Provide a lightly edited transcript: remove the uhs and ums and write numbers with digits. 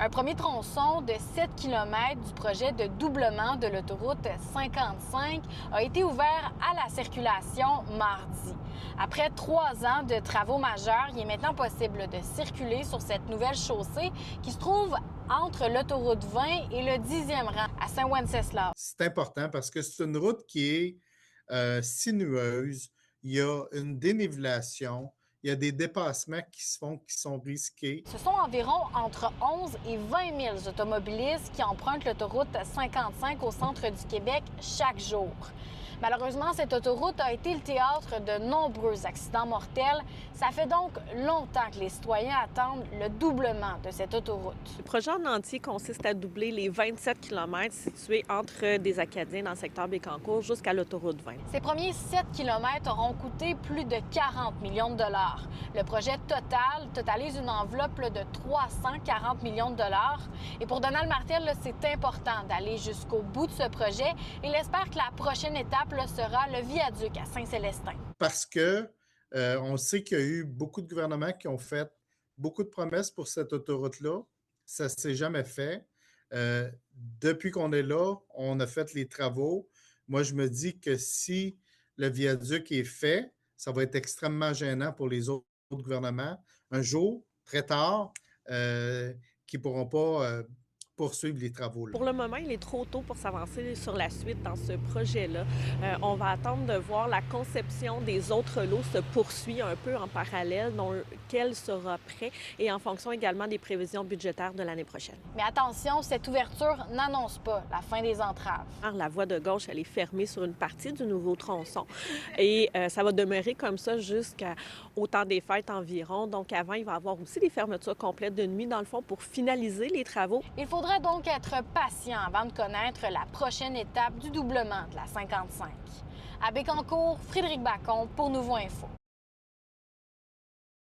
Un premier tronçon de 7 km du projet de doublement de l'autoroute 55 a été ouvert à la circulation mardi. Après 3 ans de travaux majeurs, il est maintenant possible de circuler sur cette nouvelle chaussée qui se trouve entre l'autoroute 20 et le 10e rang à Saint-Wenceslas. C'est important parce que c'est une route qui est sinueuse. Il y a une dénivellation. Il y a des dépassements qui se font, qui sont risqués. Ce sont environ entre 11 et 20 000 automobilistes qui empruntent l'autoroute 55 au centre du Québec chaque jour. Malheureusement, cette autoroute a été le théâtre de nombreux accidents mortels. Ça fait donc longtemps que les citoyens attendent le doublement de cette autoroute. Le projet en entier consiste à doubler les 27 km situés entre des Acadiens dans le secteur Bécancour jusqu'à l'autoroute 20. Ces premiers 7 km auront coûté plus de 40 millions de dollars. Le projet total totalise une enveloppe de 340 millions de dollars. Et pour Donald Martel, c'est important d'aller jusqu'au bout de ce projet. Il espère que la prochaine étape sera le viaduc à Saint-Célestin. Parce que on sait qu'il y a eu beaucoup de gouvernements qui ont fait beaucoup de promesses pour cette autoroute-là. Ça ne s'est jamais fait. Depuis qu'on est là, on a fait les travaux. Moi, je me dis que si le viaduc est fait, ça va être extrêmement gênant pour les autres gouvernements. Un jour, très tard, qui ne pourront pas poursuivre les travaux. Pour le moment, il est trop tôt pour s'avancer sur la suite dans ce projet-là. On va attendre de voir la conception des autres lots se poursuit un peu en parallèle, dont lequel sera prêt et en fonction également des prévisions budgétaires de l'année prochaine. Mais attention, cette ouverture n'annonce pas la fin des entraves. La voie de gauche, elle est fermée sur une partie du nouveau tronçon et ça va demeurer comme ça jusqu'au temps des fêtes environ. Donc avant, il va y avoir aussi des fermetures complètes de nuit dans le fond pour finaliser les travaux. Il faudrait donc être patient avant de connaître la prochaine étape du doublement de la 55. À Bécancour, Frédéric Bacon pour Nouveau Info.